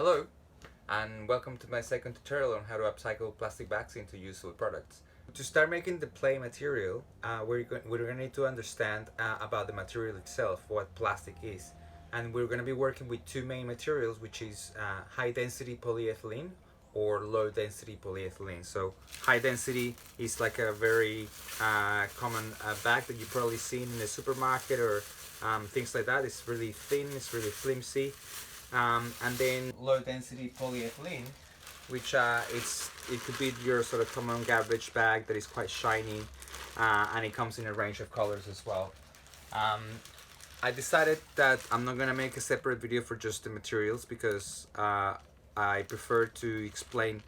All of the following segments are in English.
Hello, and welcome to my second tutorial on how to upcycle plastic bags into useful products. To start making the Playe material, we're going to need to understand about the material itself, what plastic is. And we're going to be working with two main materials, which is high density polyethylene or low density polyethylene. So high density is like a very common bag that you've probably seen in the supermarket or things like that. It's really thin, it's really flimsy. And then low density polyethylene, which it could be your sort of common garbage bag that is quite shiny, and it comes in a range of colors as well. I decided that I'm not gonna make a separate video for just the materials because I prefer to explain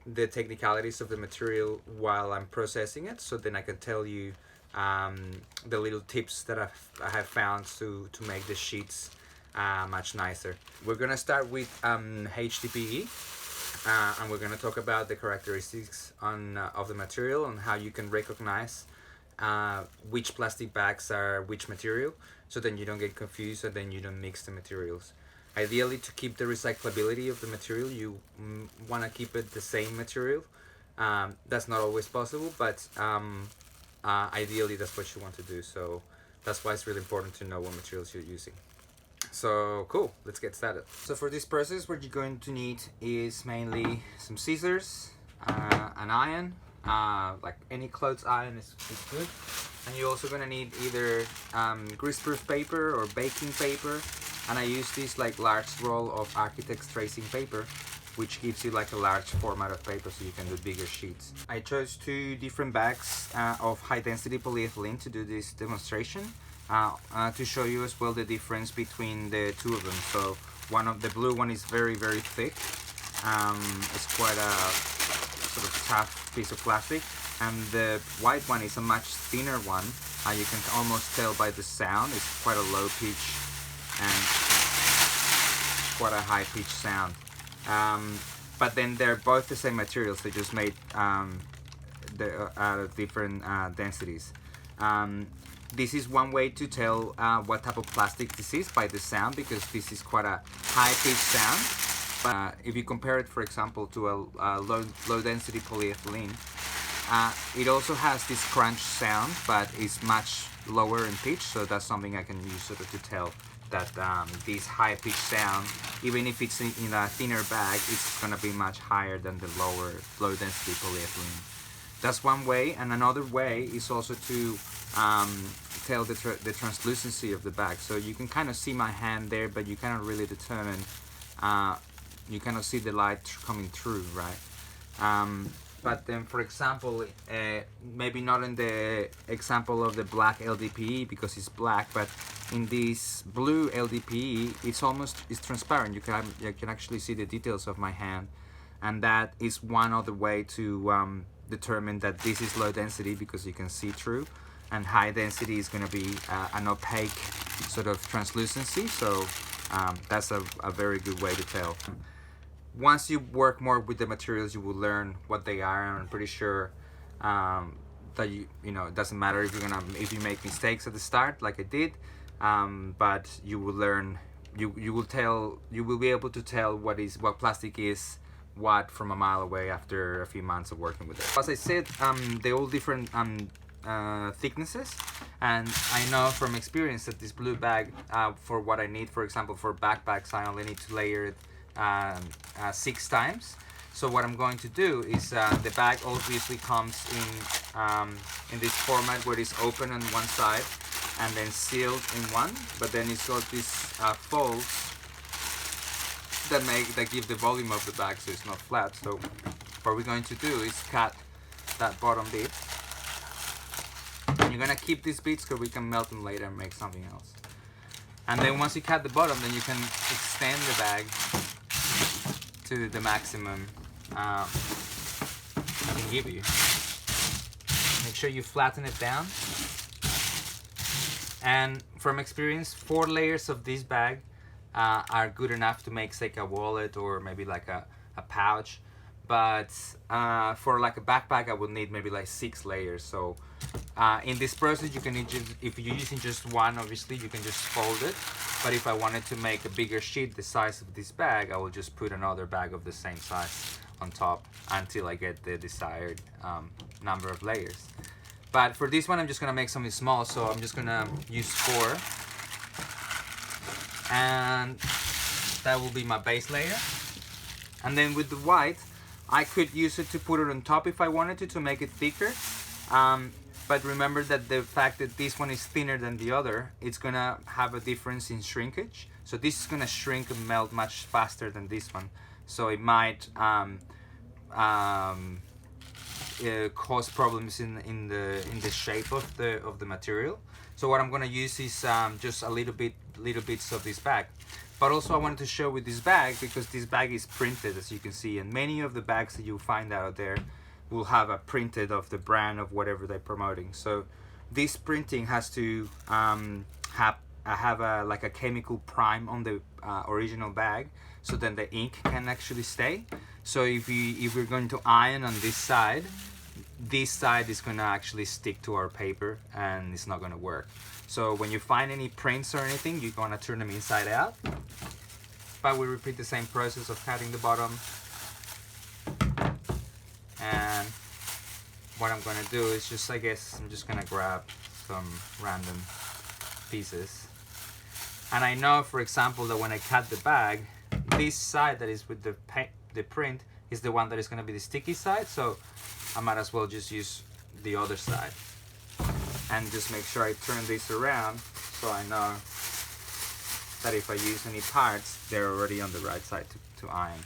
the technicalities of the material while I'm processing it, so then I can tell you the little tips that I have found to make the sheets much nicer. We're gonna start with Hdpe, and we're gonna talk about the characteristics of the material and how you can recognize which plastic bags are which material, so then you don't get confused and then you don't mix the materials. Ideally, to keep the recyclability of the material, you want to keep it the same material. That's not always possible, but ideally that's what you want to do. So that's why it's really important to know what materials you're using. So cool, let's get started. So for this process, what you're going to need is mainly some scissors, an iron, like any clothes iron is good, and you're also going to need either greaseproof paper or baking paper, and I use this like large roll of architect's tracing paper, which gives you like a large format of paper so you can do bigger sheets. I chose two different bags of high density polyethylene to do this demonstration. To show you as well the difference between the two of them. So the blue one is very thick. It's quite a sort of tough piece of plastic, and the white one is a much thinner one. You can almost tell by the sound. It's quite a low pitch and quite a high pitch sound. But then they're both the same materials. They just made out of different densities. This is one way to tell what type of plastic this is by the sound, because this is quite a high-pitched sound. But if you compare it, for example, to a low-density polyethylene, it also has this crunch sound, but it's much lower in pitch. So that's something I can use sort of to tell that this high-pitched sound, even if it's in a thinner bag, it's going to be much higher than the low-density polyethylene. That's one way, and another way is also to tell the translucency of the bag. So you can kind of see my hand there, but you cannot really determine, you cannot see the light coming through, right? But then, for example, maybe not in the example of the black Ldpe because it's black, but in this blue Ldpe, it's transparent. You can actually see the details of my hand, and that is one other way to determine that this is low density, because you can see through, and high density is going to be an opaque sort of translucency. So that's a very good way to tell. Once you work more with the materials, you will learn what they are, and I'm pretty sure that you know it doesn't matter if you make mistakes at the start like I did, but you will learn, you will be able to tell what plastic is what from a mile away after a few months of working with it. As I said, they're all different thicknesses, and I know from experience that this blue bag, for what I need, for example for backpacks, I only need to layer it 6 times. So what I'm going to do is the bag obviously comes in this format where it's open on one side and then sealed in one, but then it's got these folds that give the volume of the bag so it's not flat. So what we're going to do is cut that bottom bit, and you're gonna keep these bits because we can melt them later and make something else. And then once you cut the bottom, then you can extend the bag to the maximum it can give you. Make sure you flatten it down, and from experience 4 layers of this bag are good enough to make like a wallet or maybe like a pouch. but for like a backpack I would need maybe like 6 layers. So in this process you can if you're using just one, obviously you can just fold it, but if I wanted to make a bigger sheet the size of this bag, I will just put another bag of the same size on top until I get the desired number of layers. But for this one I'm just gonna make something small, so I'm just gonna use 4, and that will be my base layer. And then with the white, I could use it to put it on top if I wanted to make it thicker. But remember that the fact that this one is thinner than the other, it's gonna have a difference in shrinkage. So this is gonna shrink and melt much faster than this one. So it might cause problems in the shape of the material. So what I'm gonna use is just a little bits of this bag. But also I wanted to show with this bag, because this bag is printed, as you can see, and many of the bags that you'll find out there will have a printed of the brand of whatever they're promoting. So this printing has to have like a chemical prime on the original bag, so then the ink can actually stay. So if we're going to iron on this side is going to actually stick to our paper and it's not going to work. So when you find any prints or anything, you're going to turn them inside out. But we repeat the same process of cutting the bottom. And what I'm going to do is just, I guess, I'm just going to grab some random pieces. And I know, for example, that when I cut the bag, this side that is with the print is the one that is going to be the sticky side. So I might as well just use the other side. And just make sure I turn this around so I know that if I use any parts, they're already on the right side to iron.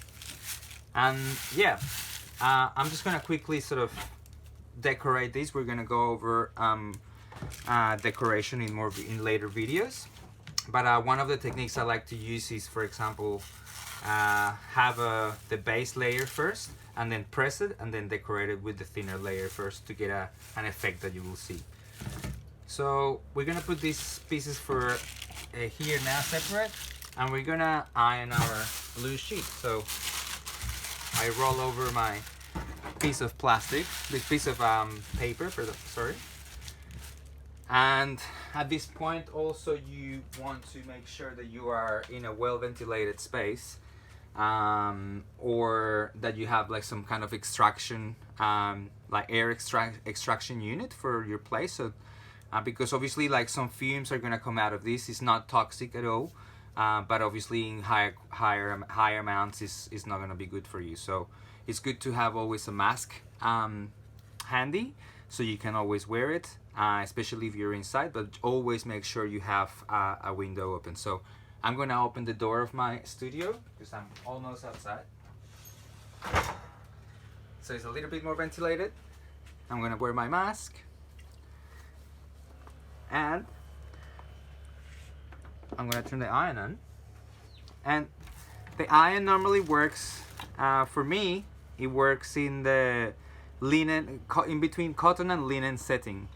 And yeah, I'm just gonna quickly sort of decorate these. We're gonna go over decoration in later videos. But one of the techniques I like to use is, for example, have the base layer first, and then press it, and then decorate it with the thinner layer first to get an effect that you will see. So we're gonna put these pieces for here now separate, and we're gonna iron our blue sheet. So I roll over my piece of plastic, this piece of paper, and at this point also you want to make sure that you are in a well ventilated space, or that you have like some kind of extraction, like air extraction unit for your place. So because obviously like some fumes are going to come out of this. It's not toxic at all, but obviously in higher amounts is not going to be good for you. So it's good to have always a mask handy, so you can always wear it, especially if you're inside, but always make sure you have a window open. So I'm going to open the door of my studio because I'm almost outside. So it's a little bit more ventilated. I'm going to wear my mask. And I'm going to turn the iron on. And the iron normally works, for me, it works in the linen, in between cotton and linen setting.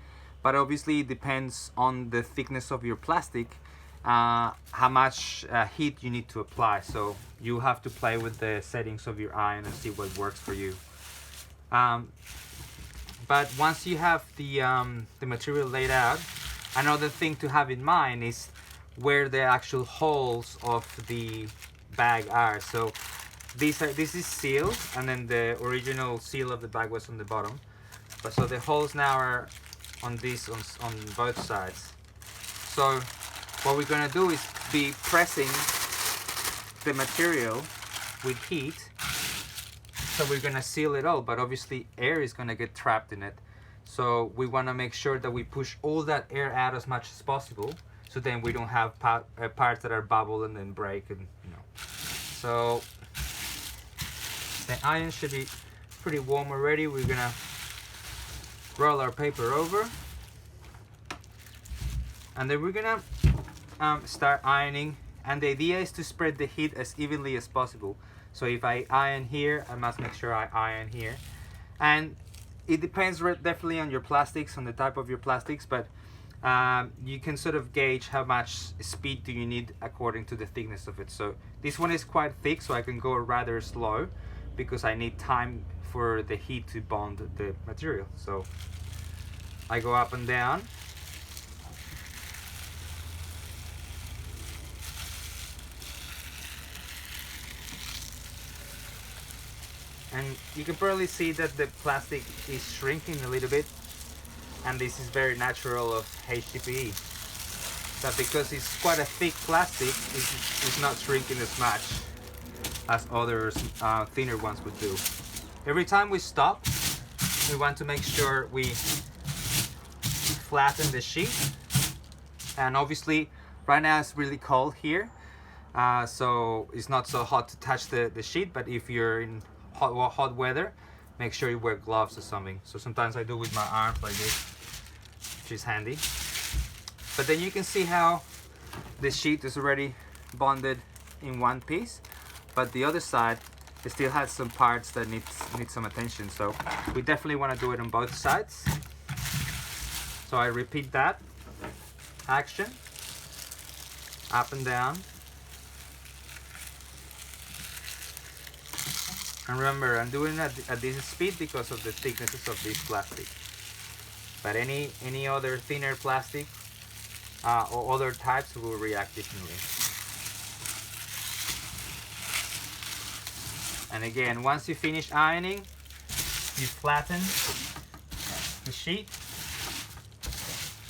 But obviously it depends on the thickness of your plastic, how much heat you need to apply. So you have to play with the settings of your iron and see what works for you. But once you have the material laid out, another thing to have in mind is where the actual holes of the bag are. So this is sealed, and then the original seal of the bag was on the bottom. But so the holes now are on both sides. So what we're gonna do is be pressing the material with heat. So we're gonna seal it all, but obviously air is gonna get trapped in it. So we wanna make sure that we push all that air out as much as possible, so then we don't have parts that are bubble and then break, and you know. So the iron should be pretty warm already. We're gonna roll our paper over, and then we're gonna start ironing. And the idea is to spread the heat as evenly as possible. So if I iron here, I must make sure I iron here. And it depends definitely on your plastics, on the type of your plastics, but you can sort of gauge how much speed do you need according to the thickness of it. So this one is quite thick, so I can go rather slow. because I need time for the heat to bond the material. So I go up and down. And you can probably see that the plastic is shrinking a little bit, and this is very natural of Hdpe. But because it's quite a thick plastic, it's not shrinking as much as other thinner ones would do. Every time we stop, we want to make sure we flatten the sheet. And obviously, right now it's really cold here, so it's not so hot to touch the sheet. But if you're in hot weather, make sure you wear gloves or something. So sometimes I do with my arms like this, which is handy. But then you can see how the sheet is already bonded in one piece, but the other side, it still has some parts that need some attention. So we definitely want to do it on both sides. So I repeat that action, up and down. And remember, I'm doing it at this speed because of the thicknesses of this plastic. But any other thinner plastic or other types will react differently. And again, once you finish ironing, you flatten the sheet.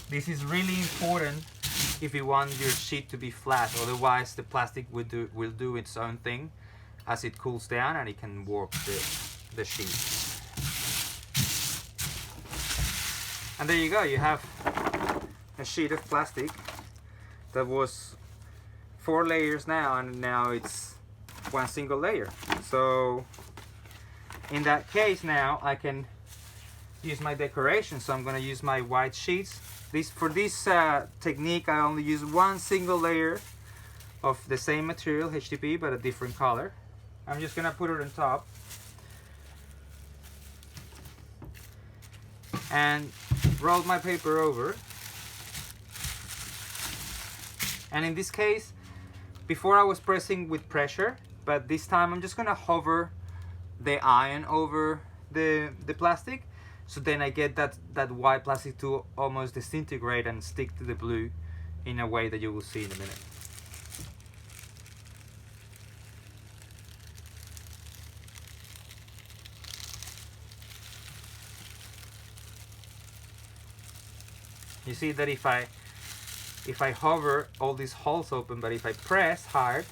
This is really important if you want your sheet to be flat. Otherwise, the plastic will do its own thing as it cools down, and it can warp the sheet. And there you go, you have a sheet of plastic that was 4 layers now, and now it's one single layer. So in that case, now I can use my decoration. So I'm going to use my white sheets. For this technique, I only use one single layer of the same material, Hdpe, but a different color. I'm just going to put it on top and roll my paper over. And in this case, before I was pressing with pressure, but this time I'm just going to hover the iron over the plastic, so then I get that white plastic to almost disintegrate and stick to the blue in a way that you will see in a minute. You see that if I hover, all these holes open, but if I press hard,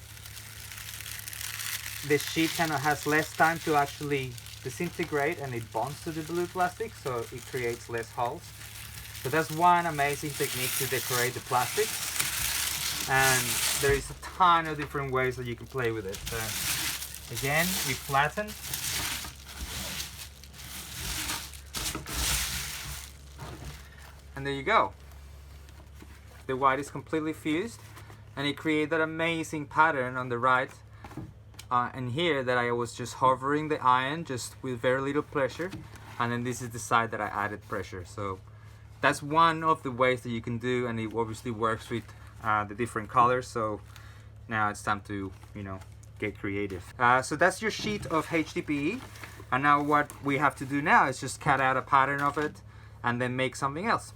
the sheet kind of has less time to actually disintegrate, and it bonds to the blue plastic, so it creates less holes. So that's one amazing technique to decorate the plastic, and there is a ton of different ways that you can play with it. So again, we flatten. And there you go. The white is completely fused, and it created that amazing pattern on the right and here that I was just hovering the iron just with very little pressure, and then this is the side that I added pressure. So that's one of the ways that you can do, and it obviously works with the different colors. So now it's time to, get creative. So that's your sheet of Hdpe, and now what we have to do now is just cut out a pattern of it and then make something else.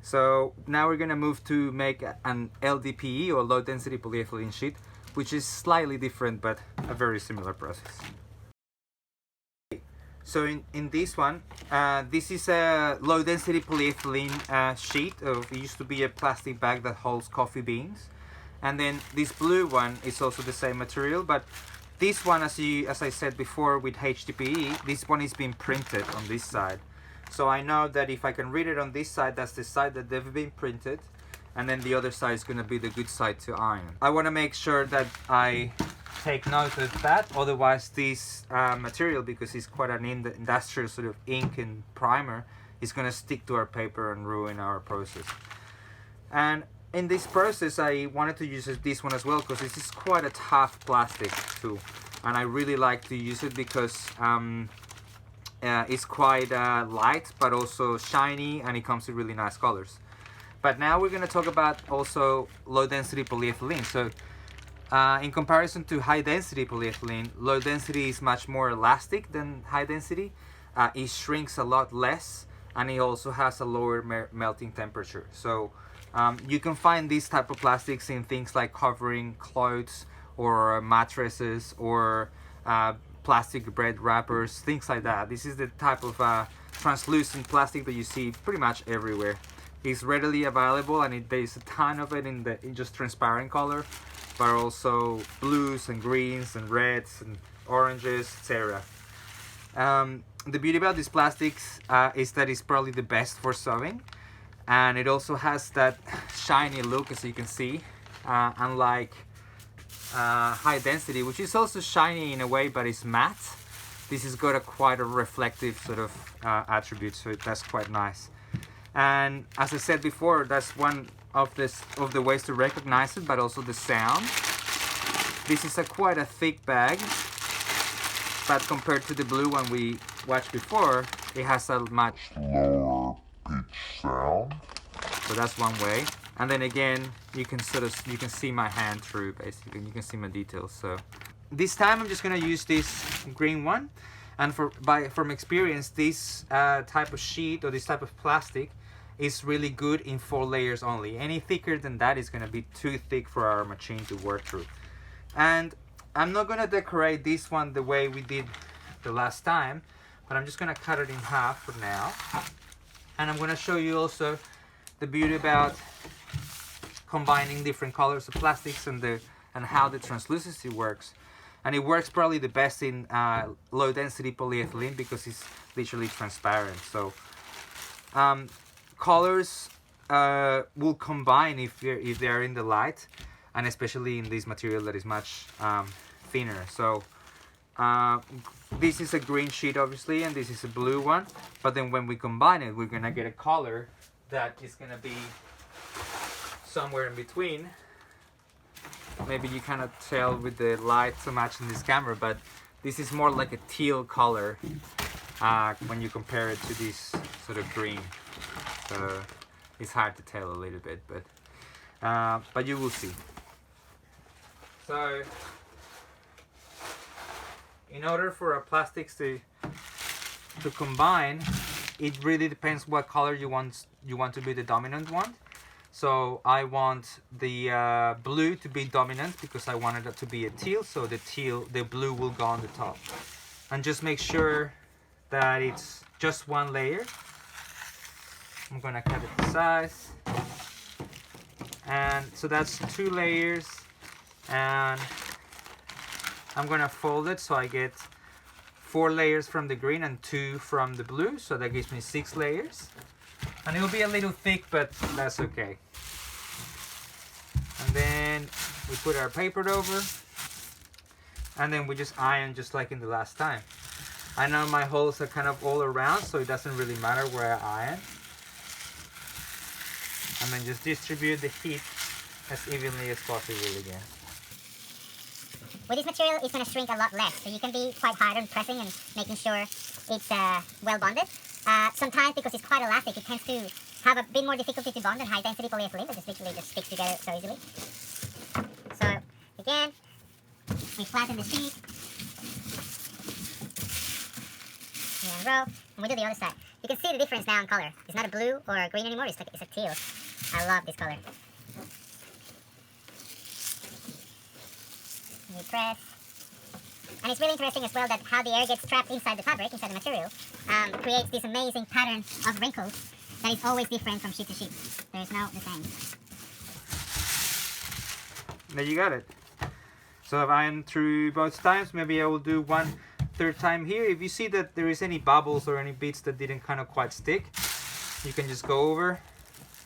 So now we're going to move to make an Ldpe, or low density polyethylene sheet, which is slightly different but a very similar process. So in this one, this is a low density polyethylene sheet. It used to be a plastic bag that holds coffee beans. And then this blue one is also the same material, but this one, as I said before with Hdpe, this one is being printed on this side. So I know that if I can read it on this side, that's the side that they've been printed, and then the other side is going to be the good side to iron. I want to make sure that I take note of that, otherwise this material, because it's quite an industrial sort of ink and primer, is going to stick to our paper and ruin our process. And in this process, I wanted to use this one as well, because this is quite a tough plastic too, and I really like to use it because it's quite light but also shiny, and it comes in really nice colors. But now we're going to talk about also low density polyethylene. So In comparison to high density polyethylene, low density is much more elastic than high density. It shrinks a lot less, and it also has a lower melting temperature. So you can find these type of plastics in things like covering clothes or mattresses or plastic bread wrappers, things like that. This is the type of translucent plastic that you see pretty much everywhere. It's readily available, and there's a ton of it in just transparent color, but also blues and greens and reds and oranges, etc. The beauty about these plastics is that it's probably the best for sewing, and it also has that shiny look, as you can see, unlike high density, which is also shiny in a way, but it's matte. This has got quite a reflective sort of attribute, so that's quite nice. And as I said before, that's one of the ways to recognize it, but also the sound. This is quite a thick bag, but compared to the blue one we watched before, it has a much lower pitch sound. So that's one way. And then again, you can see my hand through, basically. You can see my details. So this time I'm just gonna use this green one. And from experience, this type of sheet or this type of plastic is really good in 4 layers only. Any thicker than that is gonna be too thick for our machine to work through. And I'm not gonna decorate this one the way we did the last time, but I'm just gonna cut it in half for now. And I'm gonna show you also the beauty about combining different colors of plastics and how the translucency works. And it works probably the best in low density polyethylene because it's literally transparent. So colors will combine if they're in the light, and especially in this material that is much thinner. So this is a green sheet obviously, and this is a blue one, but then when we combine it, we're gonna get a color that is gonna be somewhere in between. Maybe you cannot tell with the light so much in this camera, but this is more like a teal color when you compare it to this sort of green. So it's hard to tell a little bit, but you will see. So in order for our plastics to combine, it really depends what color you want to be the dominant one. So I want the blue to be dominant because I wanted it to be a teal, so the blue will go on the top. And just make sure that it's just one layer. I'm gonna cut it to size. And so that's 2 layers, and I'm gonna fold it so I get 4 layers from the green and 2 from the blue, so that gives me 6 layers. And it will be a little thick, but that's okay. And then we put our paper over, and then we just iron just like in the last time. I know my holes are kind of all around, so it doesn't really matter where I iron. And then just distribute the heat as evenly as possible again. With this material, it's going to shrink a lot less, so you can be quite hard on pressing and making sure it's well bonded. Sometimes, because it's quite elastic, it tends to have a bit more difficulty to bond than high density polyethylene, that just literally just sticks together so easily. So again, we flatten the sheet in a row, and we do the other side. You can see the difference now in color. It's not a blue or a green anymore, it's a teal. I love this color. We press. And it's really interesting as well that how the air gets trapped inside the fabric, inside the material, creates this amazing pattern of wrinkles that is always different from sheet to sheet. There is no the same. There you got it. So I've ironed through both times. Maybe I will do 1/3 time here. If you see that there is any bubbles or any bits that didn't kind of quite stick, you can just go over.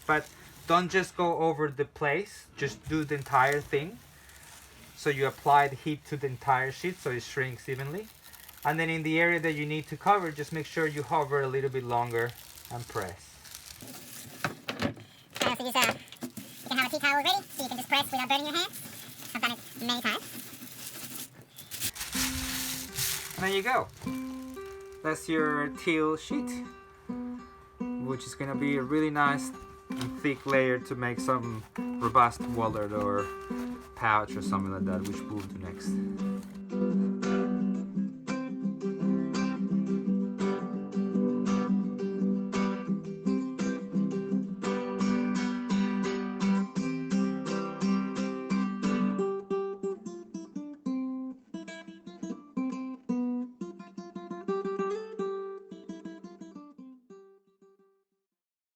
But don't just go over the place, just do the entire thing. So you apply the heat to the entire sheet so it shrinks evenly. And then in the area that you need to cover, just make sure you hover a little bit longer and press. So you can have a tea towel ready, so you can just press without burning your hands. I've done it many times. And there you go. That's your teal sheet, which is gonna be a really nice thick layer to make some robust wallet or pouch or something like that, which we'll do next.